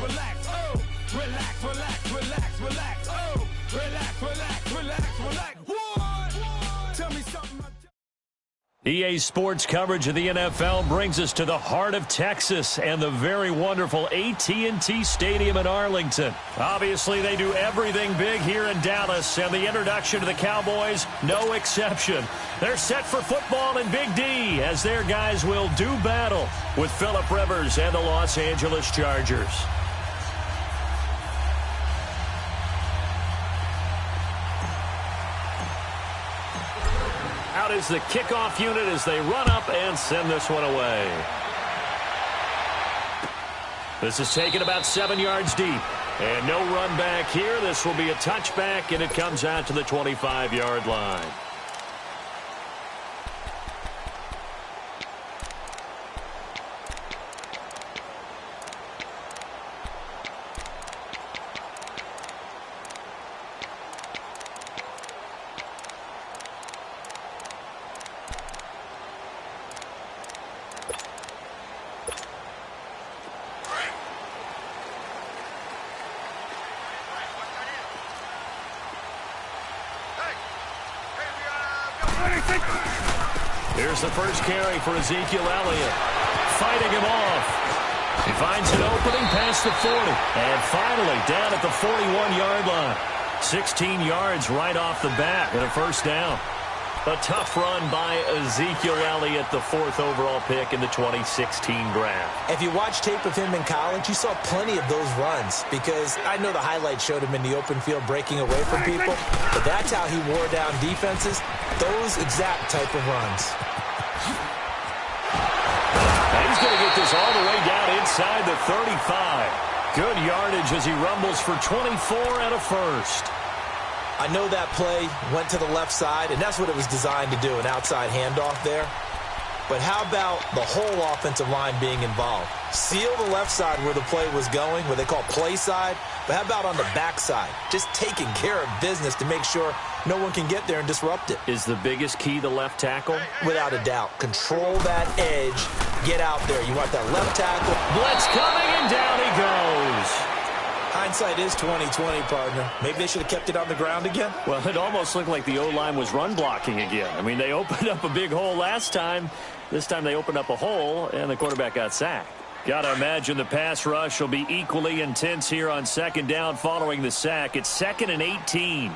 relax, oh. Relax, relax, relax, relax, oh. Relax, relax, relax, relax. What? Tell me something. EA Sports coverage of the NFL brings us to the heart of Texas and the very wonderful AT&T Stadium in Arlington. Obviously, they do everything big here in Dallas, and the introduction to the Cowboys, no exception. They're set for football in Big D as their guys will do battle with Phillip Rivers and the Los Angeles Chargers. Out is the kickoff unit as they run up and send this one away. This is taken about 7 yards deep. And no run back here. This will be a touchback, and it comes out to the 25-yard line. Here's the first carry for Ezekiel Elliott. Fighting him off. He finds an opening past the 40. And finally down at the 41-yard line. 16 yards right off the bat and a first down. A tough run by Ezekiel Elliott, the 4th overall pick in the 2016 draft. If you watch tape of him in college, you saw plenty of those runs because I know the highlights showed him in the open field breaking away from people, but that's how he wore down defenses, those exact type of runs. And he's going to get this all the way down inside the 35. Good yardage as he rumbles for 24 and a first. I know that play went to the left side, and that's what it was designed to do, an outside handoff there. But how about the whole offensive line being involved? Seal the left side where the play was going, what they call play side, but how about on the back side? Just taking care of business to make sure no one can get there and disrupt it. Is the biggest key the left tackle? Without a doubt. Control that edge. Get out there. You want that left tackle. Blitz coming, and down he goes. Hindsight is 20/20, partner. Maybe they should have kept it on the ground again. Well, it almost looked like the O-line was run blocking again. I mean, they opened up a big hole last time. This time they opened up a hole, and the quarterback got sacked. Got to imagine the pass rush will be equally intense here on second down following the sack. It's 2nd and 18.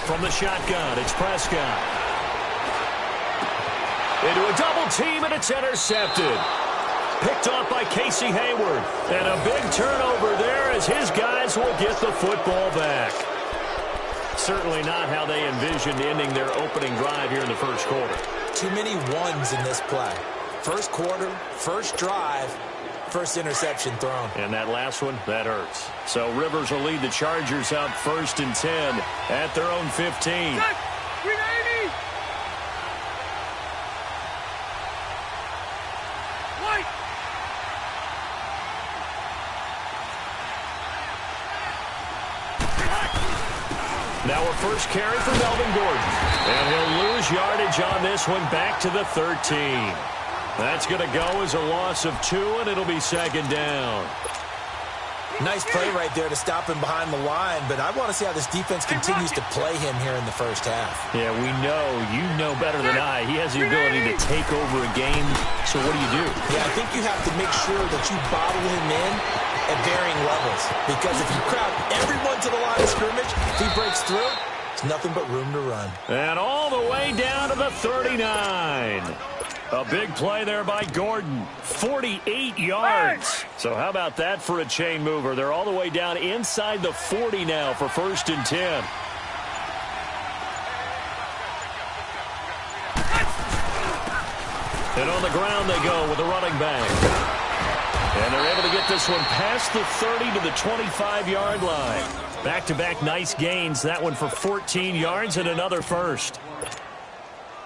From the shotgun, it's Prescott. Into a double team, and it's intercepted. Picked off by Casey Hayward. And a big turnover there as his guys will get the football back. Certainly not how they envisioned ending their opening drive here in the first quarter. Too many ones in this play. First quarter, first drive, first interception thrown. And that last one, that hurts. So Rivers will lead the Chargers out 1st and 10 at their own 15. Now a first carry for Melvin Gordon. And he'll lose yardage on this one back to the 13. That's going to go as a loss of 2, and it'll be 2nd down. Nice play right there to stop him behind the line, but I want to see how this defense continues to play him here in the first half. Yeah, we know. You know better than I. He has the ability to take over a game, so what do? Yeah, I think you have to make sure that you bottle him in at varying levels, because if you crowd everyone to the line of scrimmage, if he breaks through, it's nothing but room to run. And all the way down to the 39. A big play there by Gordon. 48 yards. So how about that for a chain mover? They're all the way down inside the 40 now for 1st and 10. And on the ground they go with a running back. And they're able to get this one past the 30 to the 25-yard line. Back-to-back nice gains. That one for 14 yards and another first.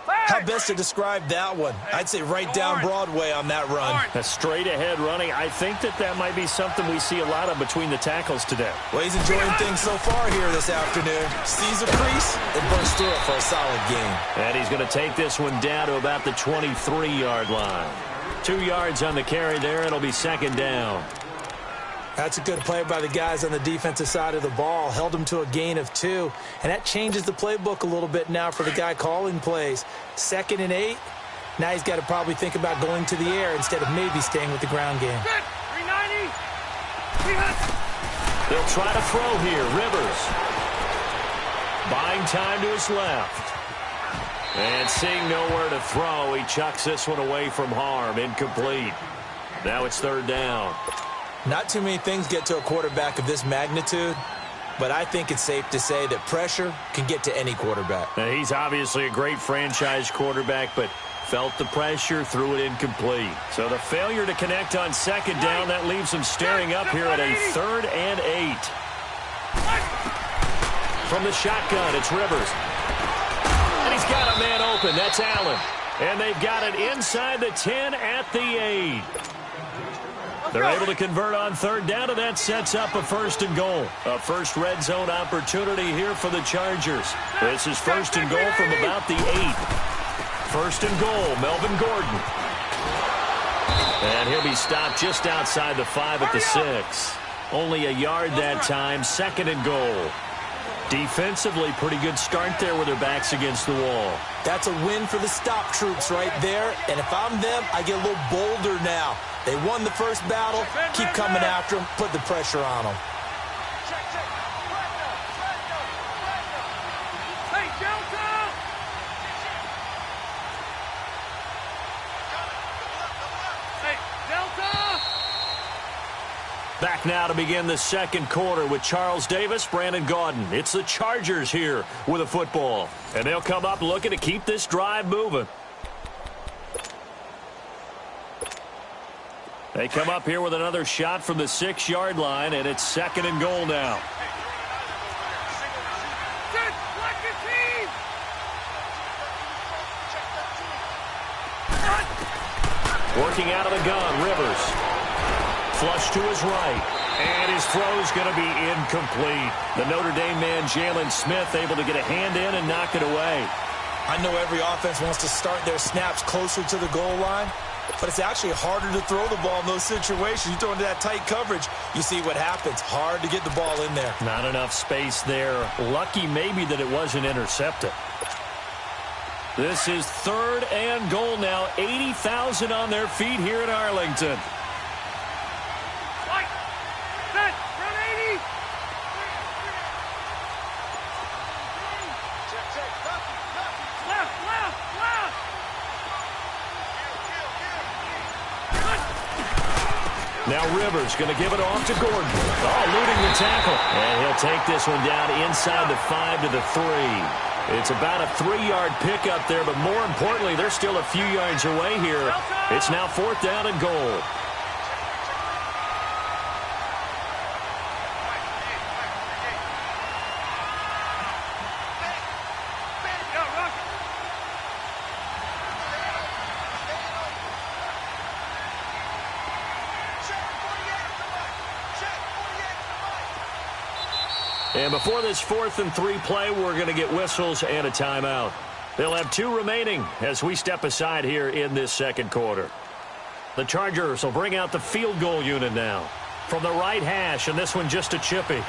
How best to describe that one? I'd say right down Broadway on that run. A straight-ahead running. I think that might be something we see a lot of between the tackles today. Well, he's enjoying things so far here this afternoon. Sees a crease and bursts through it for a solid game. And he's going to take this one down to about the 23-yard line. 2 yards on the carry there. It'll be second down. That's a good play by the guys on the defensive side of the ball. Held them to a gain of 2. And that changes the playbook a little bit now for the guy calling plays. 2nd and 8. Now he's got to probably think about going to the air instead of maybe staying with the ground game. 390. They'll try to throw here. Rivers. Buying time to his left. And seeing nowhere to throw, he chucks this one away from harm. Incomplete. Now it's 3rd down. Not too many things get to a quarterback of this magnitude, but I think it's safe to say that pressure can get to any quarterback. Now, he's obviously a great franchise quarterback, but felt the pressure, threw it incomplete. So the failure to connect on 2nd down, that leaves him staring up here at a 3rd and 8. From the shotgun, it's Rivers. And he's got a man open. That's Allen. And they've got it inside the 10 at the 8. They're able to convert on 3rd down, and that sets up a 1st and goal. A first red zone opportunity here for the Chargers. This is 1st and goal from about the 8. 1st and goal, Melvin Gordon. And he'll be stopped just outside the 5 at the 6. Only a yard that time, 2nd and goal. Defensively, pretty good start there with their backs against the wall. That's a win for the stop troops right there. And if I'm them, I get a little bolder now. They won the first battle. Keep coming after them. Put the pressure on them. Hey, Delta! Hey, Delta! Back now to begin the 2nd quarter with Charles Davis, Brandon Gaudin. It's the Chargers here with a football. And they'll come up looking to keep this drive moving. They come up here with another shot from the 6-yard line, and it's 2nd and goal now. Working out of the gun, Rivers. Flush to his right. And his throw's going to be incomplete. The Notre Dame man, Jalen Smith, able to get a hand in and knock it away. I know every offense wants to start their snaps closer to the goal line, but it's actually harder to throw the ball in those situations. You throw into that tight coverage, you see what happens. Hard to get the ball in there. Not enough space there. Lucky maybe that it wasn't intercepted. This is 3rd and goal now. 80,000 on their feet here in Arlington. Now Rivers going to give it off to Gordon. Oh, eluding the tackle. And he'll take this one down inside the 5 to the 3. It's about a 3-yard pickup there, but more importantly, they're still a few yards away here. It's now 4th down and goal. And before this 4th and 3 play, we're going to get whistles and a timeout. They'll have 2 remaining as we step aside here in this 2nd quarter. The Chargers will bring out the field goal unit now from the right hash, and this one just a chippy.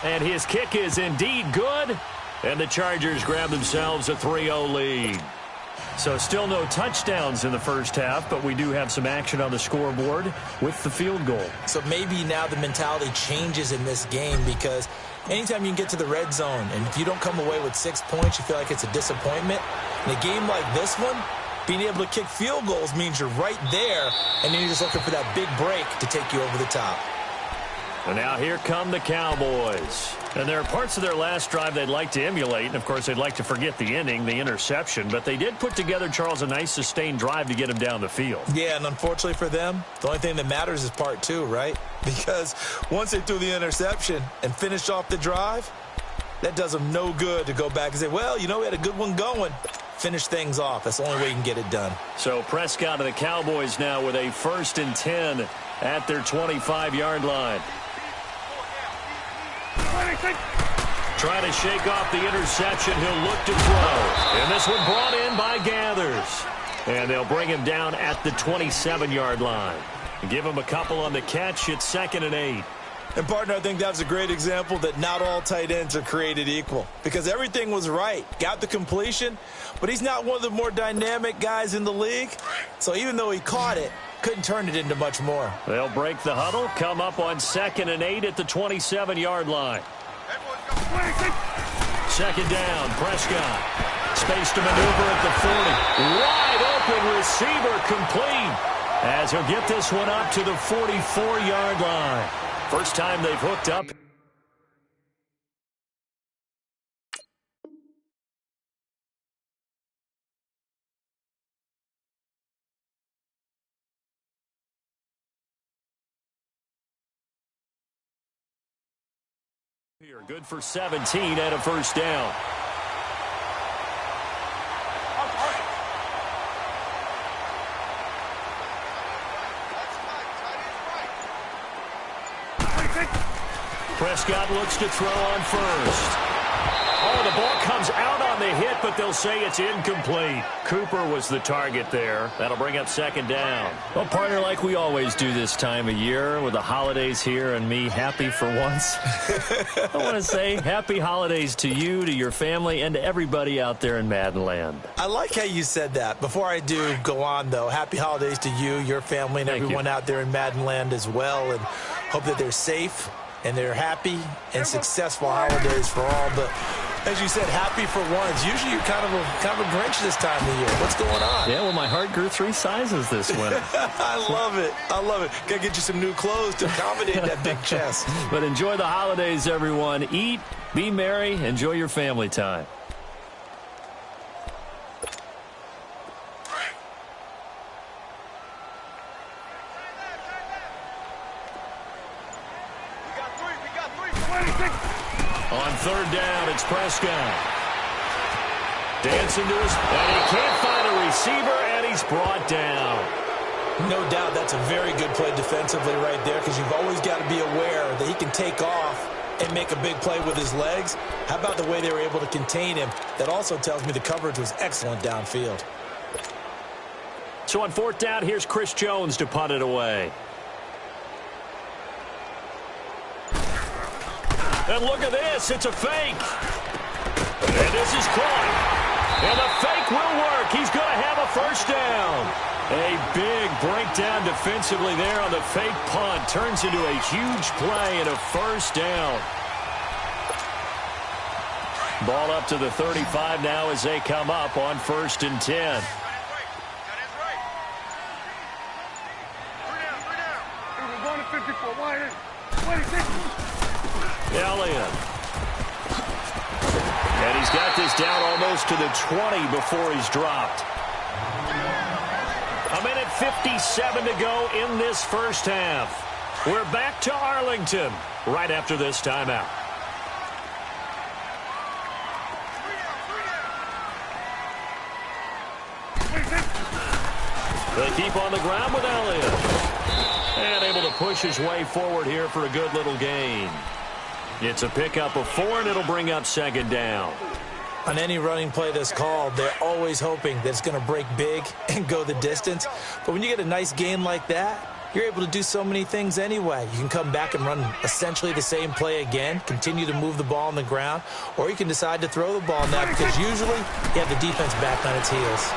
And his kick is indeed good, and the Chargers grab themselves a 3-0 lead. So still no touchdowns in the first half, but we do have some action on the scoreboard with the field goal. So maybe now the mentality changes in this game, because anytime you can get to the red zone and if you don't come away with 6 points, you feel like it's a disappointment. In a game like this one, being able to kick field goals means you're right there, and then you're just looking for that big break to take you over the top. And now here come the Cowboys. And there are parts of their last drive they'd like to emulate. And, of course, they'd like to forget the ending, the interception. But they did put together, Charles, a nice sustained drive to get him down the field. Yeah, and unfortunately for them, the only thing that matters is part 2, right? Because once they threw the interception and finished off the drive, that does them no good to go back and say, well, you know, we had a good one going. Finish things off. That's the only way you can get it done. So Prescott and the Cowboys now with a 1st and 10 at their 25-yard line. Trying to shake off the interception. He'll look to throw. And this one brought in by Gathers. And they'll bring him down at the 27-yard line. Give him a couple on the catch. It's 2nd and 8. And, partner, I think that was a great example that not all tight ends are created equal. Because everything was right. Got the completion, but he's not one of the more dynamic guys in the league. So even though he caught it, couldn't turn it into much more. They'll break the huddle, come up on 2nd and 8 at the 27-yard line. 2nd down, Prescott. Space to maneuver at the 40. Wide open receiver complete. As he'll get this one up to the 44-yard line. First time they've hooked up. Here, good for 17 and a first down. Prescott looks to throw on first. Oh, the ball comes out on the hit, but they'll say it's incomplete. Cooper was the target there. That'll bring up 2nd down. Well, partner, like we always do this time of year with the holidays here and me happy for once. I want to say happy holidays to you, to your family, and to everybody out there in Madden Land. I like how you said that. Before I do go on, though, happy holidays to you, your family, and everyone out there in Madden Land as well. And hope that they're safe and they're happy and successful holidays for all. But as you said, happy for once. Usually you're kind of a Grinch this time of year. What's going on? Yeah, well, my heart grew 3 sizes this winter. I love it. I love it. Got to get you some new clothes to accommodate that big chest. But enjoy the holidays, everyone. Eat, be merry, enjoy your family time. On 3rd down, it's Prescott. Dancing to his... And he can't find a receiver, and he's brought down. No doubt that's a very good play defensively right there, because you've always got to be aware that he can take off and make a big play with his legs. How about the way they were able to contain him? That also tells me the coverage was excellent downfield. So on 4th down, here's Chris Jones to punt it away. And look at this. It's a fake. And this is caught. And the fake will work. He's going to have a first down. A big breakdown defensively there on the fake punt. Turns into a huge play and a first down. Ball up to the 35 now as they come up on 1st and 10. Elliott. And he's got this down almost to the 20 before he's dropped. 1:57 to go in this first half. We're back to Arlington right after this timeout. They keep on the ground with Elliott. And able to push his way forward here for a good little gain. It's a pickup of 4, and it'll bring up 2nd down. On any running play that's called, they're always hoping that it's going to break big and go the distance. But when you get a nice gain like that, you're able to do so many things anyway. You can come back and run essentially the same play again, continue to move the ball on the ground, or you can decide to throw the ball now because usually you have the defense back on its heels.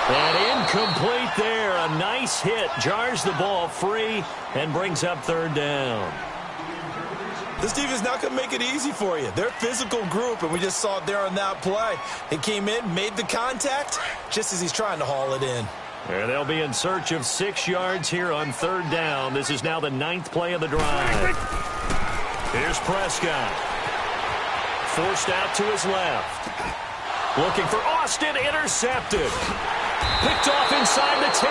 And incomplete there. A nice hit. Jars the ball free and brings up 3rd down. This defense is not going to make it easy for you. They're a physical group, and we just saw it there on that play. They came in, made the contact, just as he's trying to haul it in. And they'll be in search of 6 yards here on 3rd down. This is now the 9th play of the drive. Here's Prescott. Forced out to his left. Looking for Austin, intercepted. Picked off inside the 10.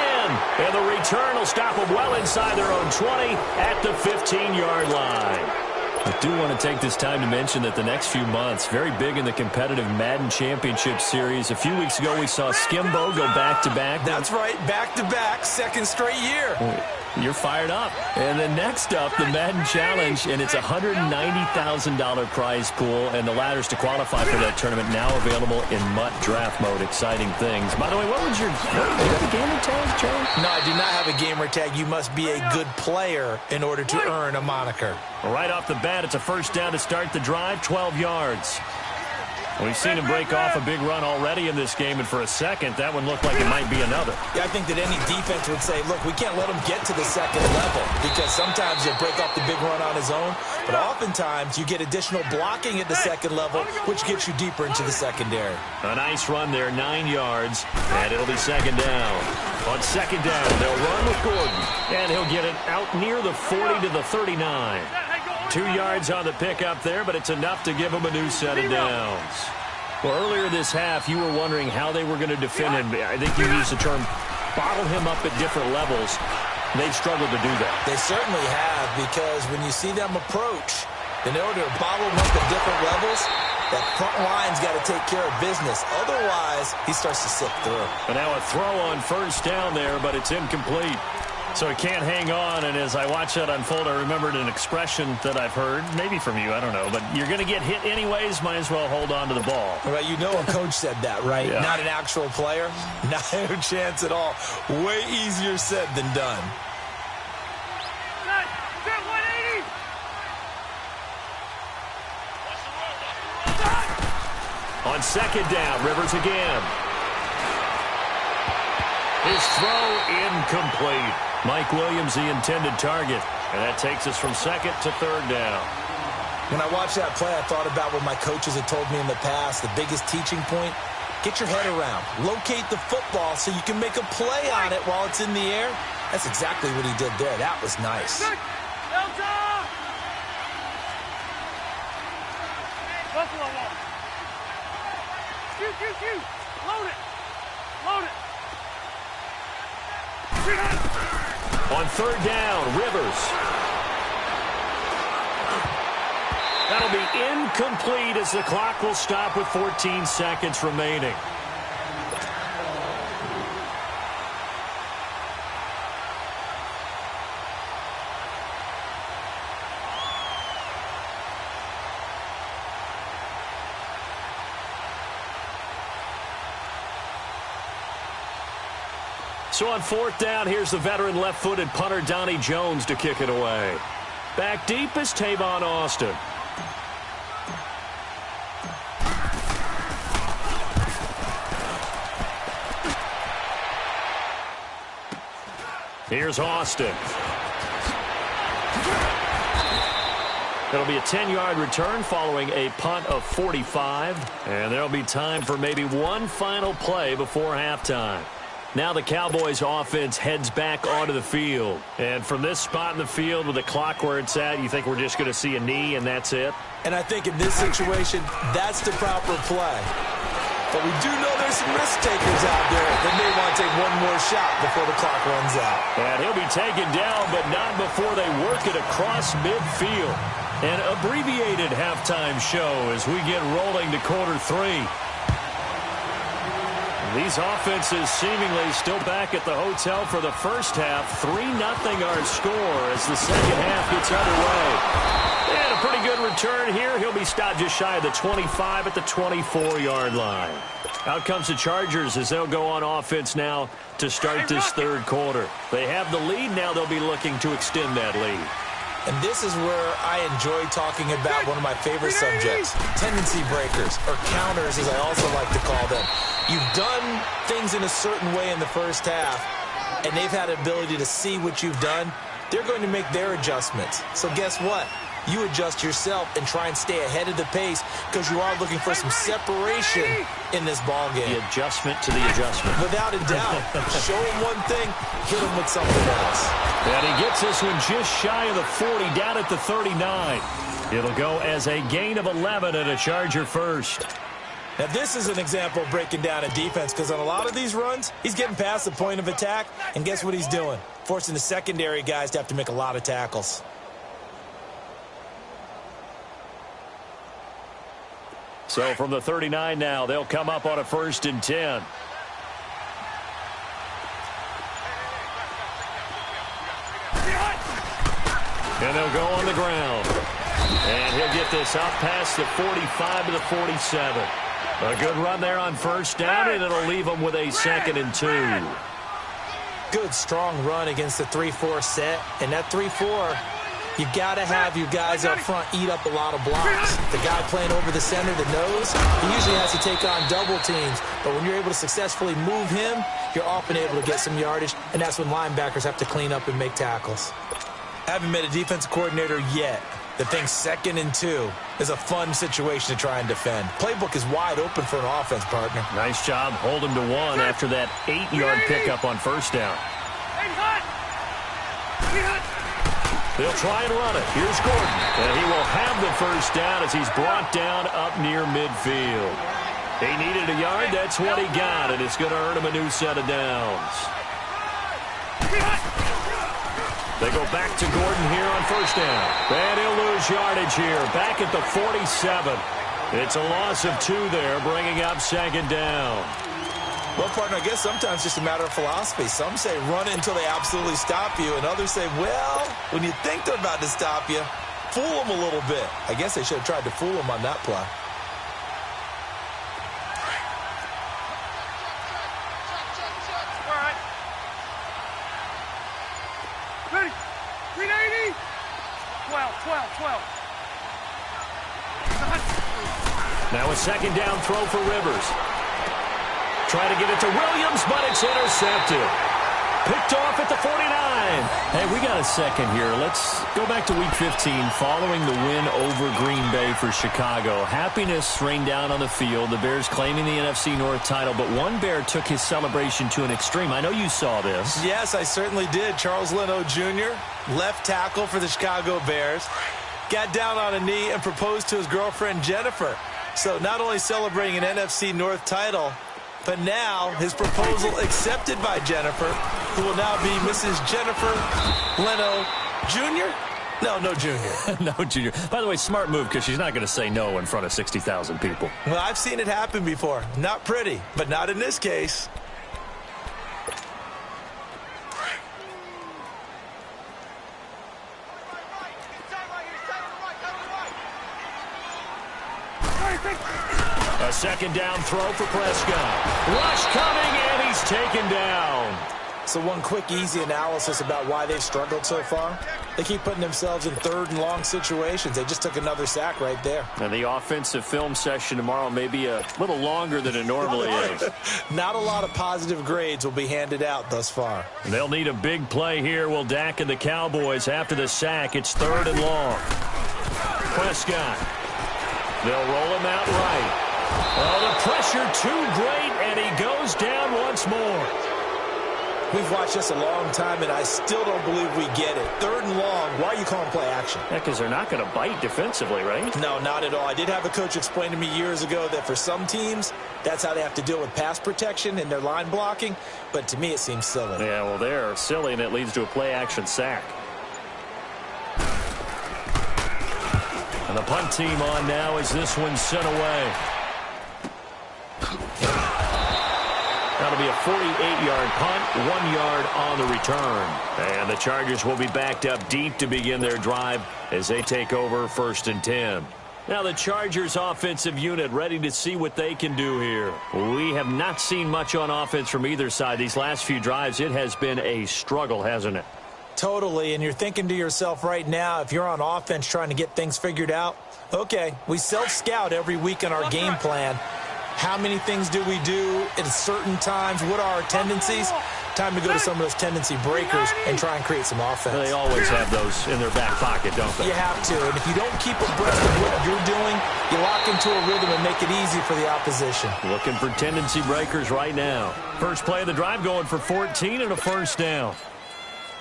And the return will stop them well inside their own 20 at the 15-yard line. I do want to take this time to mention that the next few months, very big in the competitive Madden Championship Series. A few weeks ago, we saw Skimbo go back-to-back. That's right, back-to-back, 2nd straight year. You're fired up. And then next up, the Madden Challenge, and it's a $190,000 prize pool, and the ladders to qualify for that tournament now available in MUT draft mode. Exciting things. By the way, what was your do you have a gamer tag, Joe? No, I do not have a gamer tag. You must be a good player in order to earn a moniker. Right off the bat, it's a first down to start the drive, 12 yards. We've seen him break off a big run already in this game, and for a second, that one looked like it might be another. Yeah, I think that any defense would say, look, we can't let him get to the second level, because sometimes he'll break off the big run on his own, but oftentimes you get additional blocking at the second level, which gets you deeper into the secondary. A nice run there, 9 yards, and it'll be second down. On second down, they'll run with Gordon, and he'll get it out near the 40 to the 39. 2 yards on the pickup there, but it's enough to give him a new set of downs. Well, earlier this half, you were wondering how they were going to defend him. I think you used the term bottle him up at different levels. They've struggled to do that. They certainly have, because when you see them approach, in order to bottle him up at different levels, that front line's got to take care of business. Otherwise, he starts to slip through. And now a throw on first down there, but it's incomplete. So he can't hang on, and as I watch that unfold, I remembered an expression that I've heard, maybe from you, I don't know, but you're going to get hit anyways, might as well hold on to the ball. Right, you know a coach said that, right? Yeah. Not an actual player. Not a chance at all. Way easier said than done. On second down, Rivers again. His throw incomplete. Mike Williams, the intended target. And that takes us from second to third down. When I watched that play, I thought about what my coaches had told me in the past. The biggest teaching point, get your head around. Locate the football so you can make a play on it while it's in the air. That's exactly what he did there. That was nice. Load it. Load it. On third down, Rivers. That'll be incomplete as the clock will stop with 14 seconds remaining. So on fourth down, here's the veteran left-footed punter Donnie Jones to kick it away. Back deep is Tavon Austin. Here's Austin. It'll be a 10-yard return following a punt of 45. And there'll be time for maybe one final play before halftime. Now the Cowboys offense heads back onto the field. And from this spot in the field with the clock where it's at, you think we're just going to see a knee and that's it? And I think in this situation, that's the proper play. But we do know there's some risk takers out there that may want to take one more shot before the clock runs out. And he'll be taken down, but not before they work it across midfield. An abbreviated halftime show as we get rolling to quarter three. These offenses seemingly still back at the hotel for the first half. 3-0 our score as the second half gets underway. And a pretty good return here. He'll be stopped just shy of the 25 at the 24-yard line. Out comes the Chargers as they'll go on offense now to start this third quarter. They have the lead. Now they'll be looking to extend that lead. And this is where I enjoy talking about one of my favorite subjects, tendency breakers, or counters as I also like to call them. You've done things in a certain way in the first half, and they've had the ability to see what you've done. They're going to make their adjustments. So guess what? You adjust yourself and try and stay ahead of the pace because you are looking for some separation in this ball game. The adjustment to the adjustment. Without a doubt. Show him one thing, hit him with something else. And he gets this one just shy of the 40, down at the 39. It'll go as a gain of 11 and a Charger first. Now, this is an example of breaking down a defense because on a lot of these runs, he's getting past the point of attack, and guess what he's doing? Forcing the secondary guys to have to make a lot of tackles. So from the 39 now, they'll come up on a 1st and 10. And they'll go on the ground. And he'll get this up past the 45 to the 47. A good run there on first down, and it'll leave them with a 2nd and 2. Good, strong run against the 3-4 set. And that 3-4, you got to have your guys up front eat up a lot of blocks. The guy playing over the center, the nose, he usually has to take on double teams. But when you're able to successfully move him, you're often able to get some yardage, and that's when linebackers have to clean up and make tackles. Haven't met a defensive coordinator yet that thinks 2nd and 2 is a fun situation to try and defend. Playbook is wide open for an offense, partner. Nice job holding to 1 after that 8-yard pickup on first down. They'll try and run it. Here's Gordon. And he will have the first down as he's brought down up near midfield. He needed a yard. That's what he got, and it's going to earn him a new set of downs. They go back to Gordon here on first down. And he'll lose yardage here. Back at the 47. It's a loss of 2 there, bringing up 2nd down. Well, partner, I guess sometimes it's just a matter of philosophy. Some say run it until they absolutely stop you, and others say, well, when you think they're about to stop you, fool them a little bit. I guess they should have tried to fool them on that play. Ready? 380? 12. Now a 2nd down throw for Rivers. Try to get it to Williams, but it's intercepted. Picked off at the 49. Hey, we got a second here. Let's go back to Week 15 following the win over Green Bay for Chicago. Happiness rained down on the field. The Bears claiming the NFC North title, but one Bear took his celebration to an extreme. I know you saw this. Yes, I certainly did. Charles Leno Jr., left tackle for the Chicago Bears, got down on a knee and proposed to his girlfriend Jennifer. So not only celebrating an NFC North title, but now his proposal accepted by Jennifer, who will now be Mrs. Jennifer Leno Jr.? No Jr. No, Junior. By the way, smart move because she's not going to say no in front of 60,000 people. Well, I've seen it happen before. Not pretty, but not in this case. A 2nd down throw for Prescott. Rush coming, and he's taken down. So one quick, easy analysis about why they've struggled so far. They keep putting themselves in 3rd and long situations. They just took another sack right there. And the offensive film session tomorrow may be a little longer than it normally is. Not a lot of positive grades will be handed out thus far. They'll need a big play here, will Dak and the Cowboys after the sack. It's 3rd and long. Prescott. They'll roll him out right. Oh, the pressure too great, and he goes down once more. We've watched this a long time, and I still don't believe we get it. 3rd and long, why are you calling play action? Yeah, because they're not going to bite defensively, right? No, not at all. I did have a coach explain to me years ago that for some teams, that's how they have to deal with pass protection and their line blocking, but to me it seems silly. Yeah, well, they're silly, and it leads to a play-action sack. And the punt team on now as this one's sent away. That'll be a 48-yard punt, 1 yard on the return. And the Chargers will be backed up deep to begin their drive as they take over 1st and 10. Now the Chargers offensive unit ready to see what they can do here. We have not seen much on offense from either side. These last few drives, it has been a struggle, hasn't it? Totally, and you're thinking to yourself right now, if you're on offense trying to get things figured out, okay, we self-scout every week in our game plan. How many things do we do at certain times? What are our tendencies? Time to go to some of those tendency breakers and try and create some offense. They always have those in their back pocket, don't they? You have to, and if you don't keep abreast of what you're doing, you lock into a rhythm and make it easy for the opposition. Looking for tendency breakers right now. First play of the drive going for 14 and a 1st down.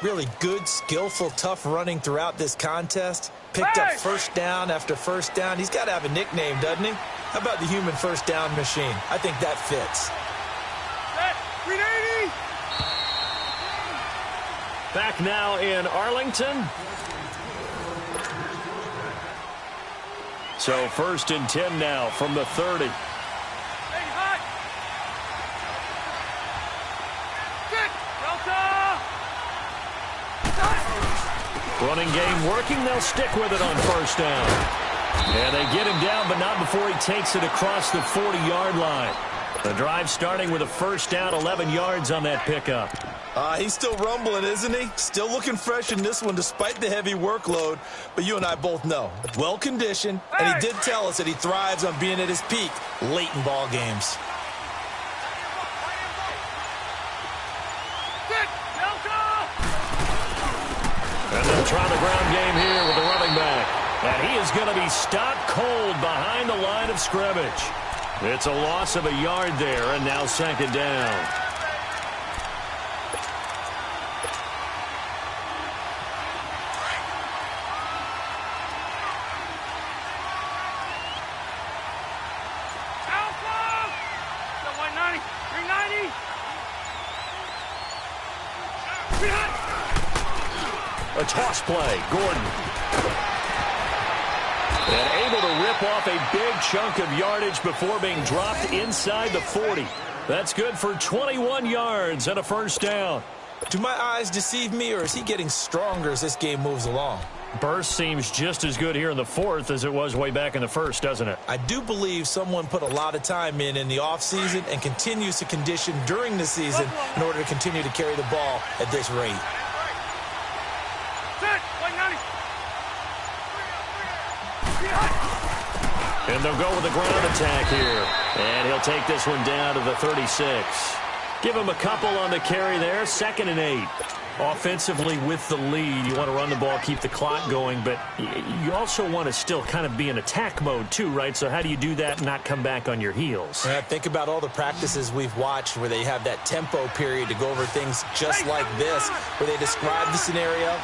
Really good, skillful, tough running throughout this contest. Picked up 1st down after 1st down. He's got to have a nickname, doesn't he? How about the human 1st down machine? I think that fits. Back now in Arlington. So 1st and 10 now from the 30. Running game working. They'll stick with it on first down. And they get him down, but not before he takes it across the 40-yard line. The drive starting with a first down, 11 yards on that pickup. He's still rumbling, isn't he? Still looking fresh in this one despite the heavy workload. But you and I both know, well-conditioned, and he did tell us that he thrives on being at his peak late in ball games. And they'll try the ground game here with the running back. And he is going to be stopped cold behind the line of scrimmage. It's a loss of a yard there, and now second down. A toss play, Gordon. And able to rip off a big chunk of yardage before being dropped inside the 40. That's good for 21 yards and a first down. Do my eyes deceive me, or is he getting stronger as this game moves along? Burst seems just as good here in the fourth as it was way back in the first, doesn't it? I do believe someone put a lot of time in the offseason and continues to condition during the season in order to continue to carry the ball at this rate. And they'll go with the ground attack here. And he'll take this one down to the 36. Give him a couple on the carry there. 2nd and 8. Offensively with the lead, you want to run the ball, keep the clock going, but you also want to still kind of be in attack mode too, right? So how do you do that and not come back on your heels? Yeah, think about all the practices we've watched where they have that tempo period to go over things just like this, where they describe the scenario,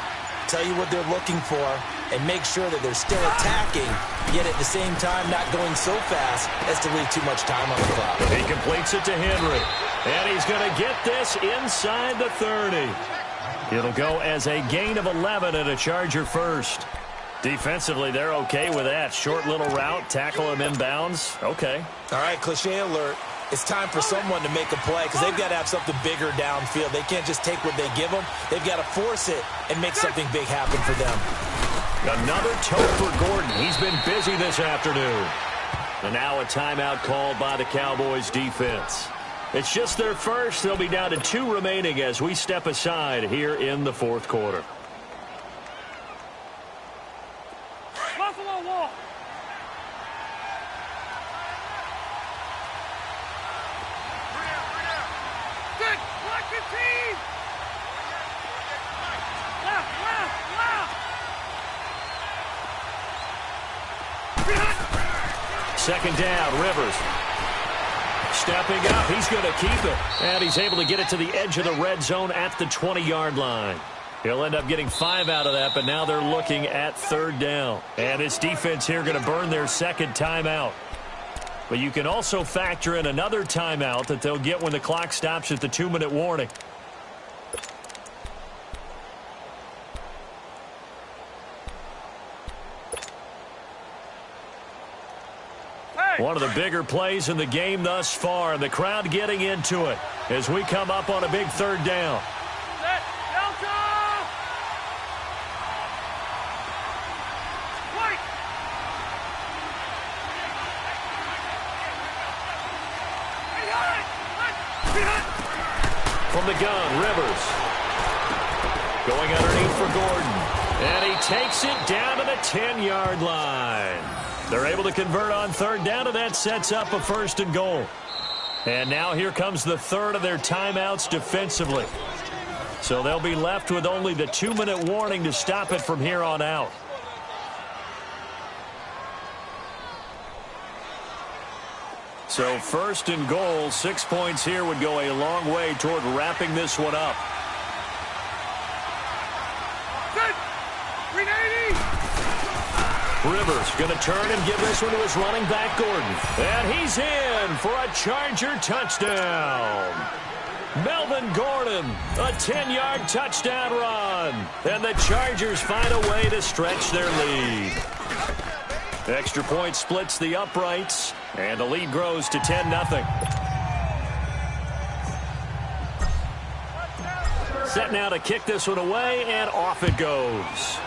tell you what they're looking for, and make sure that they're still attacking, yet at the same time not going so fast as to leave too much time on the clock. He completes it to Henry, and he's going to get this inside the 30. It'll go as a gain of 11 and a Charger first. Defensively, they're okay with that. Short little route, tackle him inbounds. Okay. All right, cliche alert. It's time for someone to make a play because they've got to have something bigger downfield. They can't just take what they give them. They've got to force it and make something big happen for them. Another toe for Gordon. He's been busy this afternoon. And now a timeout called by the Cowboys defense. It's just their first. They'll be down to 2 remaining as we step aside here in the fourth quarter. Buffalo Wall. Good. Watch your team. Left. Second down, Rivers. Stepping up, he's going to keep it. And he's able to get it to the edge of the red zone at the 20-yard line. He'll end up getting 5 out of that, but now they're looking at 3rd down. And this defense here going to burn their second timeout. But you can also factor in another timeout that they'll get when the clock stops at the 2-minute warning. One of the bigger plays in the game thus far, and the crowd getting into it as we come up on a big 3rd down. From the gun, Rivers. Going underneath for Gordon. And he takes it down to the 10-yard line. They're able to convert on 3rd down, and that sets up a 1st and goal. And now here comes the 3rd of their timeouts defensively. So they'll be left with only the 2-minute warning to stop it from here on out. So 1st and goal, 6 points here would go a long way toward wrapping this one up. Rivers going to turn and give this one to his running back, Gordon. And he's in for a Charger touchdown. Melvin Gordon, a 10-yard touchdown run. And the Chargers find a way to stretch their lead. Extra point splits the uprights, and the lead grows to 10-0. Set now to kick this one away, and off it goes.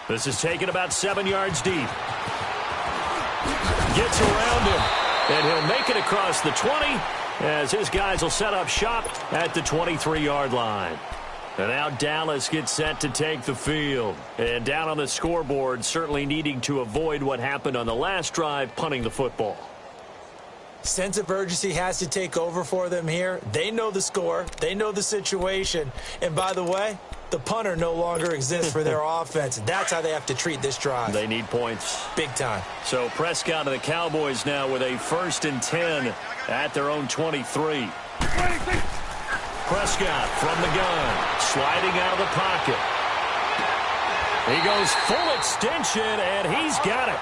This is taken about 7 yards deep. Gets around him, and he'll make it across the 20 as his guys will set up shop at the 23-yard line. And now Dallas gets set to take the field. And down on the scoreboard, certainly needing to avoid what happened on the last drive, punting the football. Sense of urgency has to take over for them here. They know the score. They know the situation. And by the way, the punter no longer exists for their offense. That's how they have to treat this drive. They need points. Big time. So Prescott and the Cowboys now with a 1st and 10 at their own 23. Prescott from the gun, sliding out of the pocket. He goes full extension, and he's got it.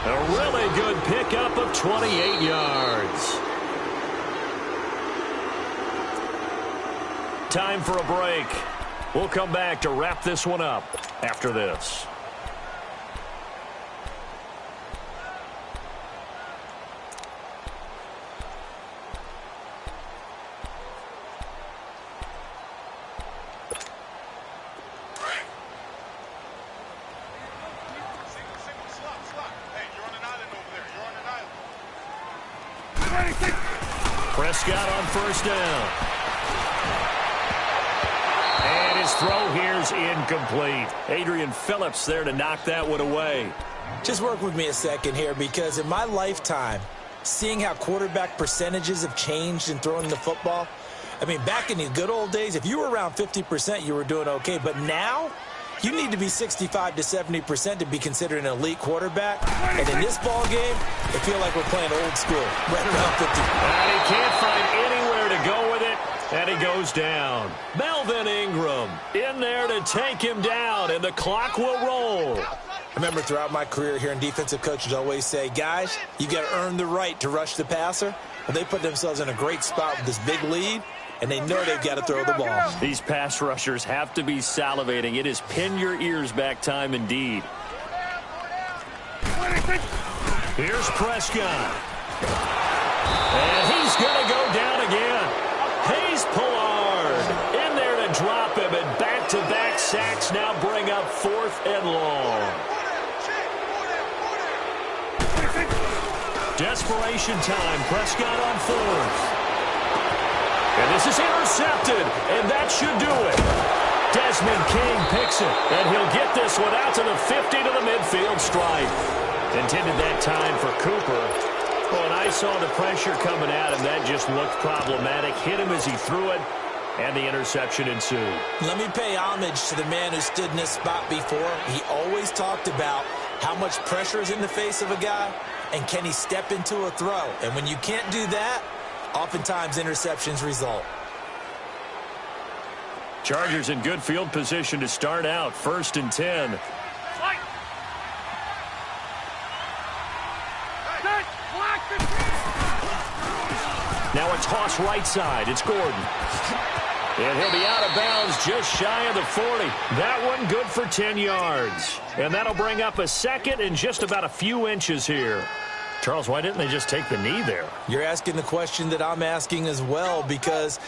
A really good pickup of 28 yards. Time for a break. We'll come back to wrap this one up after this. Prescott on 1st down. And his throw here's incomplete. Adrian Phillips there to knock that one away. Just work with me a second here, because in my lifetime, seeing how quarterback percentages have changed in throwing the football, I mean, back in the good old days, if you were around 50%, you were doing okay. But now, you need to be 65 to 70% to be considered an elite quarterback. And in this ball game, I feel like we're playing old school, right around 50. And he can't find anywhere to go with it, and he goes down. Melvin Ingram in there to take him down, and the clock will roll. I remember throughout my career hearing defensive coaches always say, guys, you got to earn the right to rush the passer. Well, they put themselves in a great spot with this big lead, and they know they've got to throw the ball. These pass rushers have to be salivating. It is pin your ears back time indeed. Here's Prescott. And he's going to go down again. Hayes Pollard in there to drop him, and back-to-back sacks now bring up 4th and long. Desperation time. Prescott on 4th. And this is intercepted, and that should do it. Desmond King picks it, and he'll get this one out to the 50 to the midfield stripe. Intended that time for Cooper. Oh, and I saw the pressure coming at him. That just looked problematic. Hit him as he threw it, and the interception ensued. Let me pay homage to the man who stood in this spot before. He always talked about how much pressure is in the face of a guy, and can he step into a throw. And when you can't do that, oftentimes interceptions result. Chargers in good field position to start out. 1st and 10. Now a toss right side. It's Gordon. And he'll be out of bounds just shy of the 40. That one good for 10 yards. And that'll bring up a 2nd and just about a few inches here. Charles, why didn't they just take the knee there? You're asking the question that I'm asking as well, because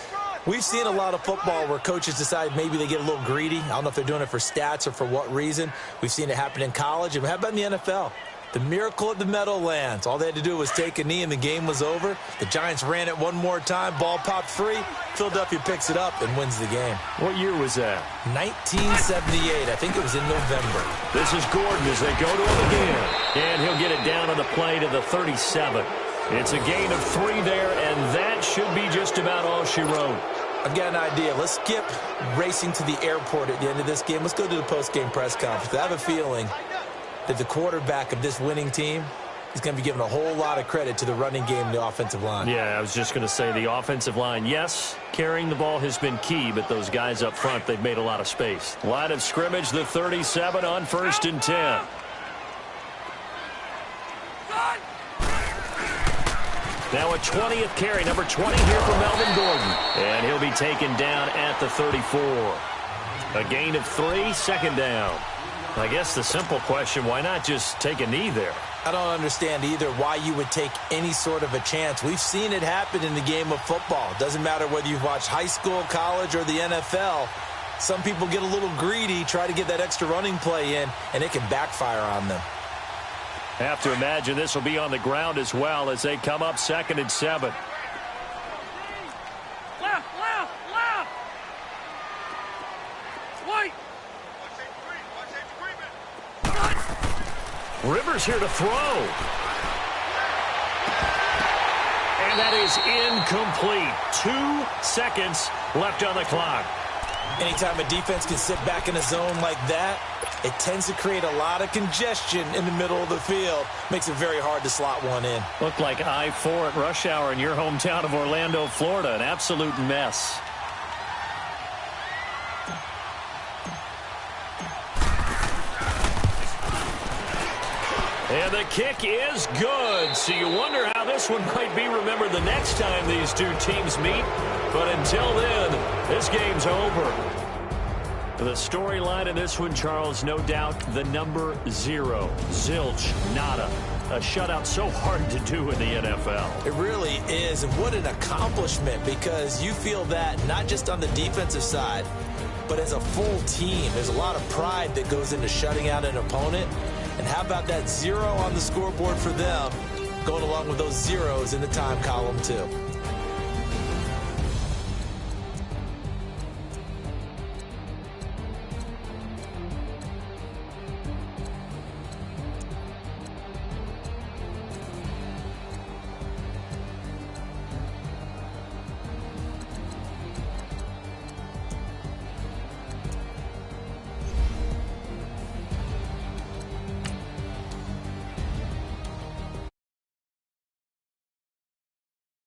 we've seen a lot of football where coaches decide maybe they get a little greedy. I don't know if they're doing it for stats or for what reason. We've seen it happen in college. And how about in the NFL? The miracle of the Meadowlands. All they had to do was take a knee and the game was over. The Giants ran it one more time. Ball popped free. Philadelphia picks it up and wins the game. What year was that? 1978. I think it was in November. This is Gordon as they go to him again. And he'll get it down on the play to the 37. It's a gain of 3 there, and that should be just about all she wrote. I've got an idea. Let's skip racing to the airport at the end of this game. Let's go to the post-game press conference. I have a feeling that the quarterback of this winning team is going to be given a whole lot of credit to the running game and the offensive line. Yeah, I was just going to say the offensive line, yes, carrying the ball has been key, but those guys up front, they've made a lot of space. Line of scrimmage, the 37 on 1st and 10. Now a 20th carry, number 20 here for Melvin Gordon. And he'll be taken down at the 34. A gain of 3, 2nd down. I guess the simple question, why not just take a knee there? I don't understand either why you would take any sort of a chance. We've seen it happen in the game of football. It doesn't matter whether you've watched high school, college, or the NFL. Some people get a little greedy, try to get that extra running play in, and it can backfire on them. Have to imagine this will be on the ground as well as they come up 2nd and 7. Left. White. Rivers here to throw. And that is incomplete. 2 seconds left on the clock. Anytime a defense can sit back in a zone like that, it tends to create a lot of congestion in the middle of the field. Makes it very hard to slot one in. Looked like I-4 at rush hour in your hometown of Orlando, Florida. An absolute mess. And the kick is good. So you wonder how this one might be remembered the next time these two teams meet. But until then, this game's over. The storyline in this one, Charles, no doubt the number 0. Zilch, nada. A shutout so hard to do in the NFL. It really is, and what an accomplishment, because you feel that not just on the defensive side, but as a full team. There's a lot of pride that goes into shutting out an opponent. And how about that 0 on the scoreboard for them, going along with those zeros in the time column too.